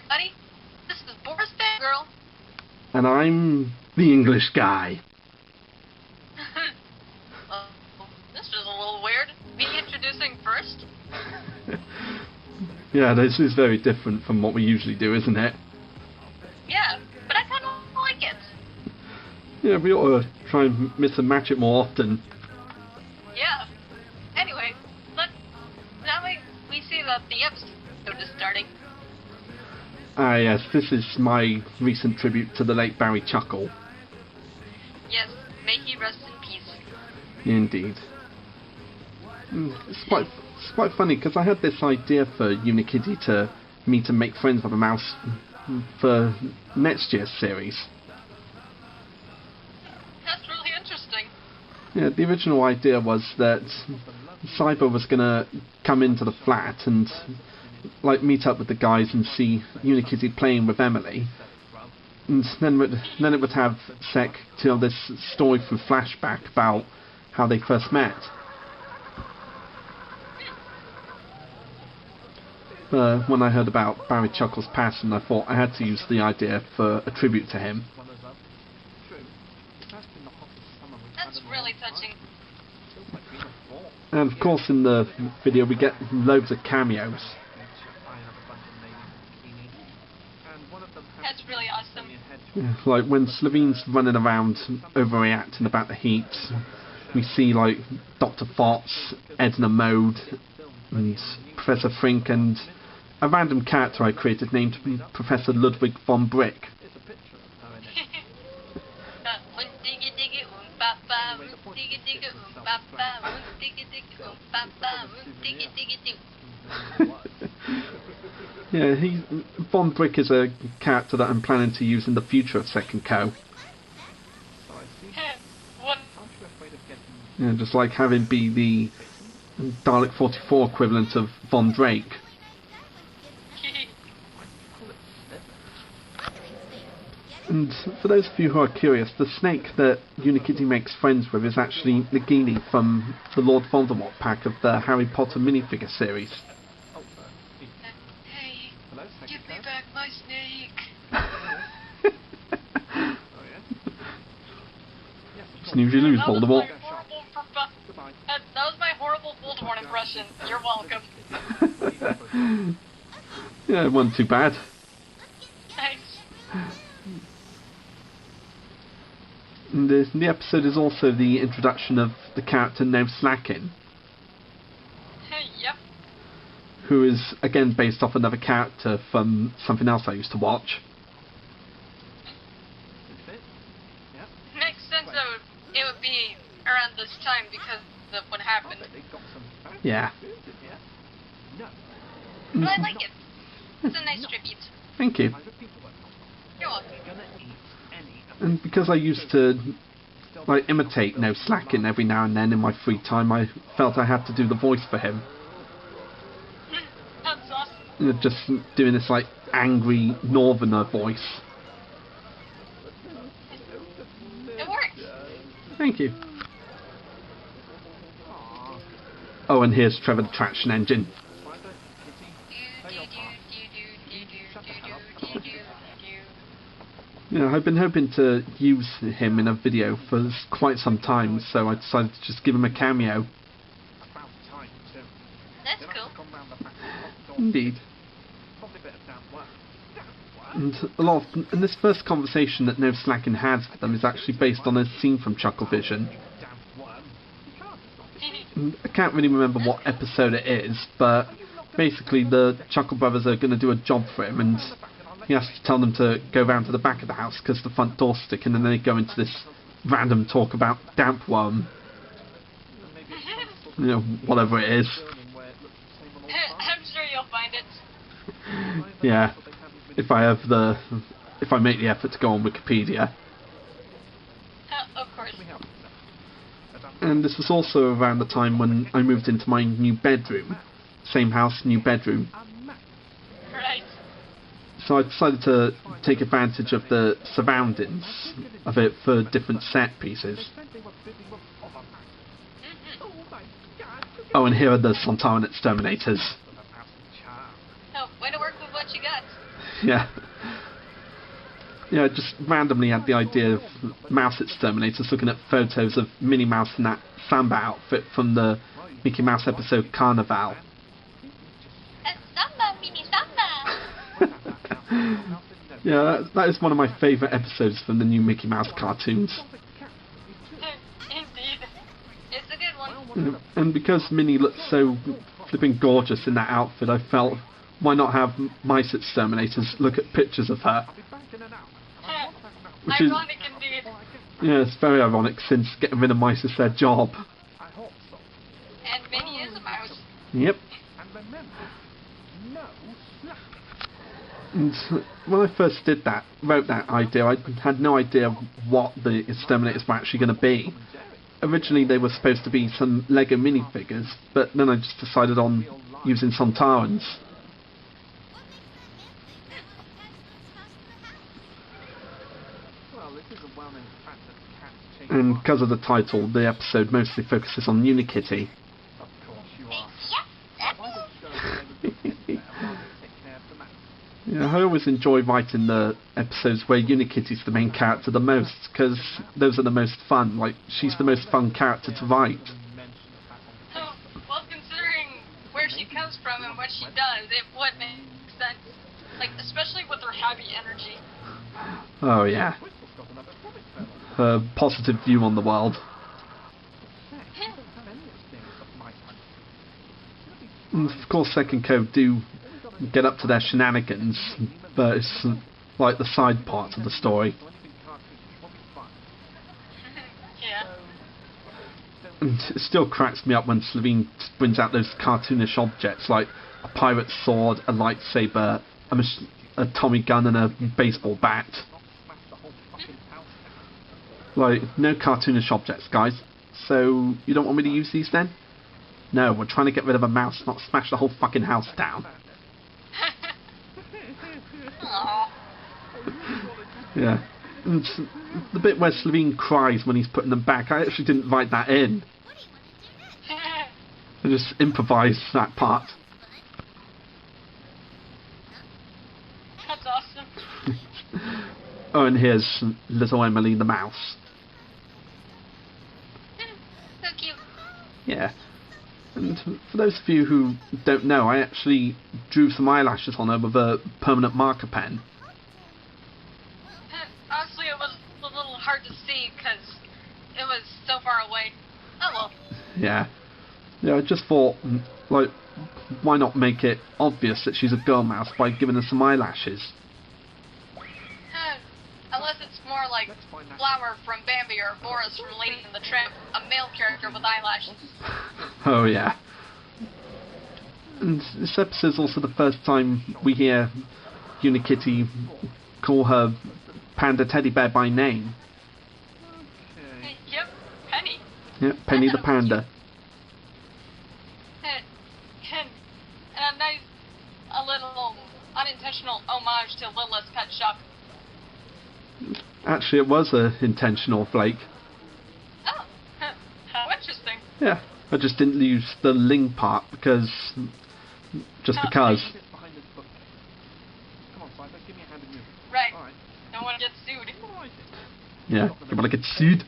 everybody. This is BorisFangirl. And I'm the English guy. This is a little weird. Me introducing first? Yeah, this is very different from what we usually do, isn't it? Yeah, but I kind of like it. Yeah, we ought to try and mix and match it more often. Yeah. Anyway, now we see that the episode is starting. Ah, yes, this is my recent tribute to the late Barry Chuckle. Yes, may he rest in peace. Indeed. It's quite funny, because I had this idea for Unikitty to meet and make friends with a mouse for next year's series. That's really interesting. Yeah, the original idea was that Cyber was going to come into the flat and meet up with the guys and see Unikitty playing with Emily. And then it would have Sek tell this story through flashback about how they first met. When I heard about Barry Chuckle's passing, I thought I had to use the idea for a tribute to him. That's really touching. And of course in the video we get loads of cameos. That's really awesome. Yeah, like when Slavine's running around overreacting about the heat, we see like Dr. Fox, Edna Mode, and Professor Frink, and a random character I created named Professor Ludwig von Brick. Yeah, Von Brick is a character that I'm planning to use in the future of Second Co. Yeah, just like having be the Dalek 44 equivalent of Von Drake. And for those of you who are curious, the snake that Unikitty makes friends with is actually Nagini from the Lord Voldemort pack of the Harry Potter minifigure series. Hey, give me back my snake. Snooze you lose, Voldemort. That was my horrible Voldemort impression. You're welcome. Yeah, it wasn't too bad. Thanks. And the episode is also the introduction of the character No Slackin', Yep. who is again based off another character from something else I used to watch. Makes sense though. It would be around this time because of what happened. Yeah. But I like it. It's a nice tribute. Thank you. You're welcome. And because I used to imitate No Slackin' every now and then in my free time, I felt I had to do the voice for him. That's awesome. Just doing this angry northerner voice. It works. Thank you. Oh, and here's Trevor the Traction Engine. Yeah, I've been hoping to use him in a video for quite some time, so I decided to just give him a cameo. That's cool. Indeed. And this first conversation that No Slackin' has with them is actually based on a scene from Chucklevision. And I can't really remember what episode it is, but basically the Chuckle brothers are going to do a job for him, and he has to tell them to go round to the back of the house because the front door's sticking, and then they go into this random talk about damp worm. You know, whatever it is. I'm sure you'll find it. Yeah, if I make the effort to go on Wikipedia. Of course. And this was also around the time when I moved into my new bedroom. Same house, new bedroom. Right. So I decided to take advantage of the surroundings of it for different set pieces. Oh, and here are the Sontaran exterminators. Oh, way to work with what you got. Yeah. Yeah, I just randomly had the idea of mouse exterminators looking at photos of Minnie Mouse in that samba outfit from the Mickey Mouse episode Carnival. Samba, mini samba! Yeah, that is one of my favourite episodes from the new Mickey Mouse cartoons. Indeed. It's a good one. And because Minnie looked so flipping gorgeous in that outfit, I felt, why not have mice exterminators look at pictures of her? Which Ironic indeed. Yeah, it's very ironic since getting rid of mice is their job. And Minnie is a mouse. Yep. And when I first wrote that idea, I had no idea what the exterminators were actually going to be. Originally they were supposed to be some Lego minifigures, but then I just decided on using Sontarans. And because of the title, the episode mostly focuses on Unikitty. Yeah, I always enjoy writing the episodes where Unikitty's the main character the most, because those are the most fun. Like, she's the most fun character to write. Well, considering where she comes from and what she does, it would make sense. Like, especially with her happy energy. Oh, yeah. Her positive view on the world. And of course, Second Code do get up to their shenanigans, but it's like the side parts of the story. Yeah. And it still cracks me up when Slovene brings out those cartoonish objects like a pirate's sword, a lightsaber, a Tommy gun and a baseball bat. Like, no cartoonish objects, guys. So, you don't want me to use these then? No, we're trying to get rid of a mouse, not smash the whole fucking house down. Yeah. And the bit where Slovene cries when he's putting them back, I actually didn't write that in. I just improvised that part. That's awesome. Oh, and here's little Emily the mouse. So cute. Yeah. And for those of you who don't know, I actually drew some eyelashes on her with a permanent marker pen. Honestly, it was a little hard to see because it was so far away. Oh well. Yeah. Yeah, I just thought, like, why not make it obvious that she's a girl mouse by giving her some eyelashes? Unless it's more like Flower from Bambi or Boris from Lady and the Tramp, a male character with eyelashes. Oh, yeah. And this episode's also the first time we hear Unikitty call her panda teddy bear by name. Yep, Penny. Yep, Penny the panda. And a little unintentional homage to Lilith's pet shop. Actually, it was a intentional flake. Oh, how interesting. Yeah, I just didn't use the Ling part because... because. Right. Don't want to get sued. Yeah, you want to get sued?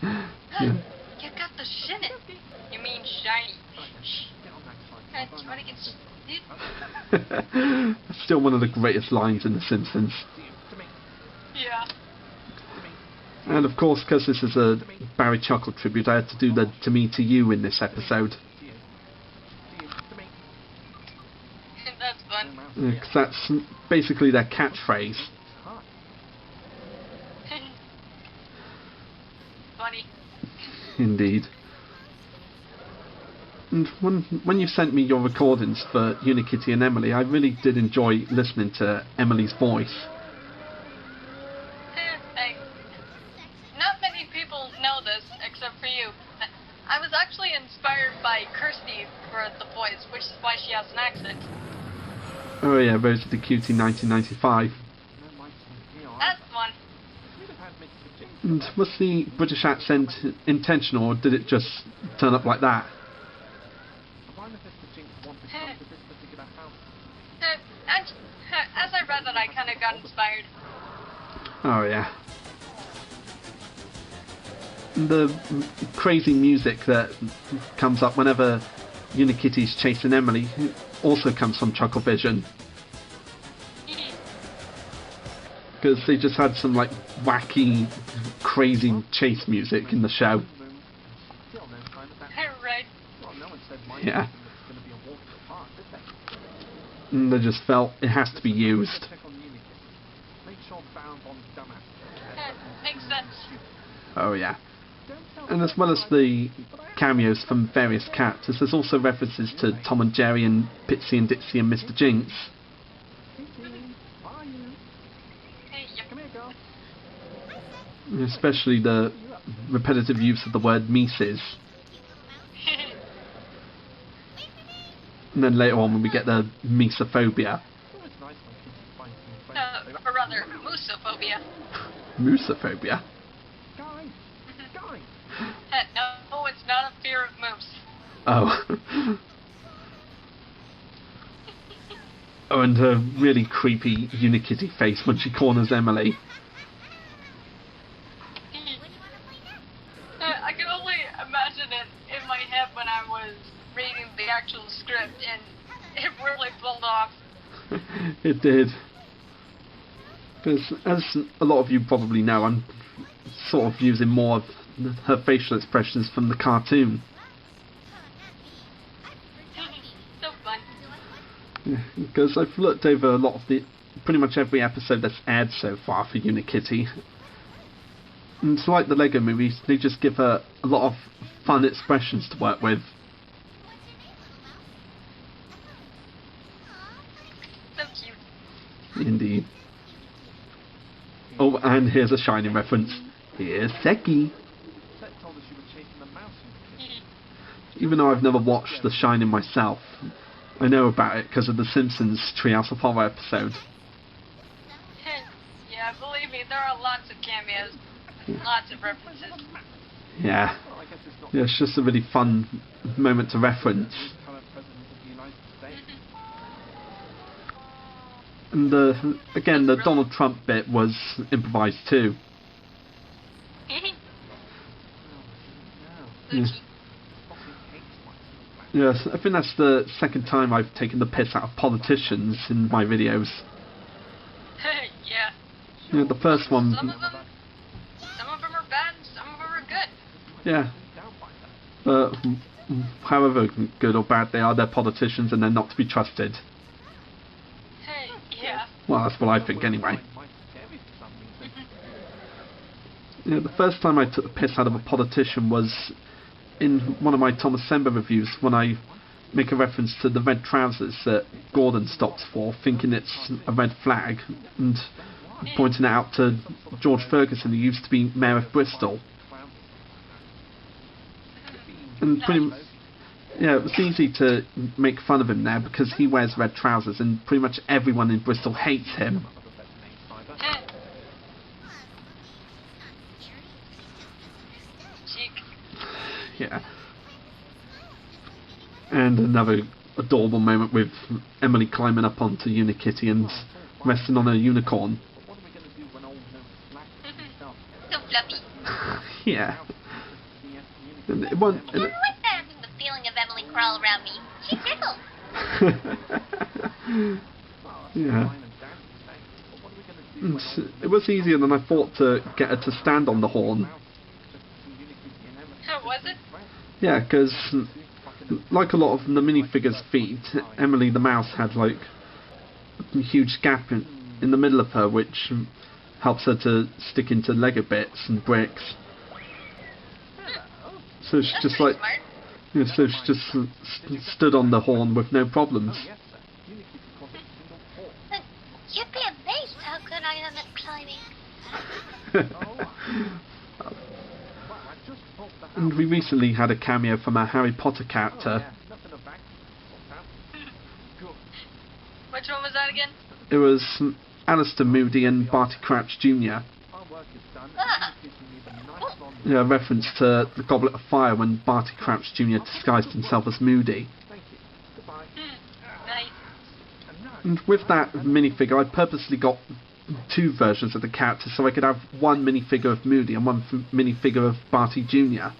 Yeah. You got the shinnet. You mean shiny. You want to get sued? Still one of the greatest lines in The Simpsons. Yeah. And of course, because this is a Barry Chuckle tribute, I had to do the "To Me to You" in this episode. That's fun. Because that's basically their catchphrase. Funny. Indeed. And when you sent me your recordings for Unikitty and Emily, I really did enjoy listening to Emily's voice. Not many people know this, except for you. I was actually inspired by Kirsty for the voice, which is why she has an accent. Oh yeah, Rosie the Cutie 1995. That's fun. And was the British accent intentional, or did it just turn up like that? And as I read that, I kind of got inspired. Oh yeah. The crazy music that comes up whenever Unikitty's chasing Emily also comes from Chucklevision. Because they just had some like wacky, crazy chase music in the show. Right. Yeah. And they just felt it has to be used. Makes sense. Oh yeah. And as well as the cameos from various characters, there's also references to Tom and Jerry and Pitsy and Ditsy and Mr. Jinx. Especially the repetitive use of the word Mises. And then later on when we get the Misophobia. Or rather, Moosophobia. Moosophobia? No, it's not a fear of moose. Oh. Oh, and her really creepy Unikitty face when she corners Emily. I can only imagine it in my head when I was reading the actual script, and it really pulled off. It did. Because, as a lot of you probably know, I'm sort of using more of her facial expressions from the cartoon. So fun. Because I've looked over a lot of pretty much every episode that's aired so far for Unikitty. And it's like the Lego movies, they just give her a lot of fun expressions to work with. So cute. Indeed. Oh, and here's a Shining reference. Here's Seki. Even though I've never watched The Shining myself, I know about it because of the Simpsons Treehouse of Horror episode. Yeah, believe me, there are lots of cameos. Lots of references. Yeah. Yeah, it's just a really fun moment to reference. And again, the Donald Trump bit was improvised too. Yeah. Yes, I think that's the second time I've taken the piss out of politicians in my videos. Yeah. Yeah, the first one. Some of them are bad, some of them are good. Yeah. But however good or bad they are, they're politicians and they're not to be trusted. Yeah. Well, that's what I think anyway. Yeah, the first time I took the piss out of a politician was in one of my Thomas Sember reviews when I make a reference to the red trousers that Gordon stops for, thinking it's a red flag, and pointing it out to George Ferguson, who used to be Mayor of Bristol. And yeah, it was easy to make fun of him there because he wears red trousers and pretty much everyone in Bristol hates him. Yeah. And another adorable moment with Emily climbing up onto Unikitty and resting on a unicorn. So fluffy. Yeah. And it I like having the feeling of Emily crawl around me. She tickles. Yeah. And it was easier than I thought to get her to stand on the horn. Was it? Yeah, because like a lot of the minifigures' feet, Emily the mouse had like a huge gap in the middle of her, which helps her to stick into Lego bits and bricks. So she just like, yeah, so she just stood on the horn with no problems. You'd be amazed how good I am at climbing. And we recently had a cameo from our Harry Potter character. Which one was that again? It was Alistair Moody and Barty Crouch Jr. Yeah, a reference to the Goblet of Fire when Barty Crouch Jr. disguised himself as Moody. Nice. And with that minifigure, I purposely got two versions of the character so I could have one minifigure of Moody and one minifigure of Barty Jr.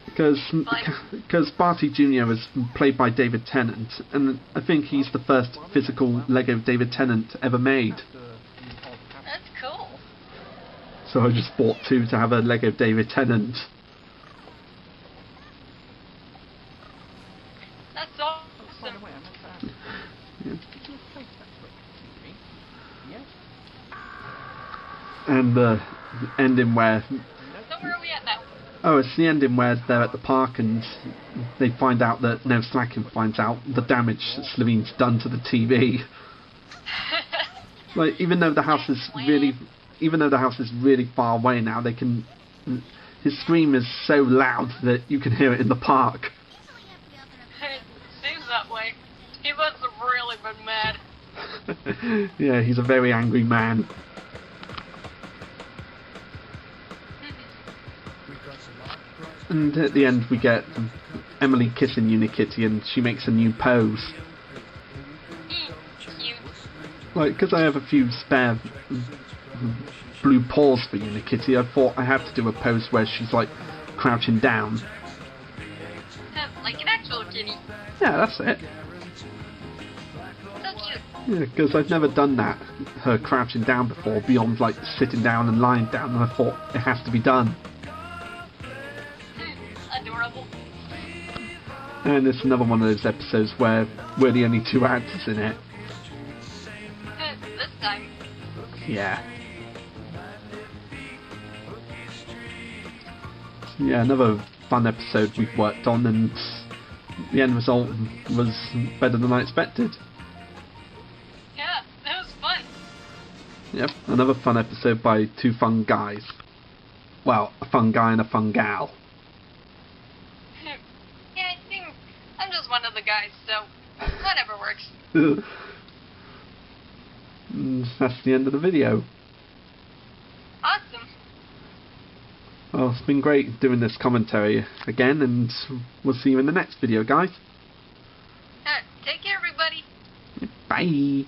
Because Barty Jr. was played by David Tennant, and I think he's the first physical Lego David Tennant ever made. That's cool. So I just bought two to have a Lego David Tennant. That's awesome. Yeah. And the ending where... So where are we at now? Oh, it's the ending where they're at the park and they find out that... No, Slackin finds out the damage Slovene's done to the TV. Like, even though the house is really far away now, they can... His scream is so loud that you can hear it in the park. It seems that way. He must have really been mad. Yeah, he's a very angry man. And at the end we get Emily kissing Unikitty and she makes a new pose. Cute. Like, because I have a few spare blue paws for Unikitty, I thought I had to do a pose where she's like crouching down. Like an actual kitty. Yeah, that's it. So cute. Yeah, because I've never done that, her crouching down before, beyond like sitting down and lying down, and I thought it has to be done. Adorable. And it's another one of those episodes where we're the only two actors in it. This time. Yeah. Yeah, another fun episode we've worked on, and the end result was better than I expected. Yeah, that was fun. Yep, another fun episode by two fun guys. Well, a fun guy and a fun gal. Yeah, I think I'm just one of the guys, so whatever works. And that's the end of the video. Awesome. Well, it's been great doing this commentary again, and we'll see you in the next video, guys. Take care, everybody. Bye.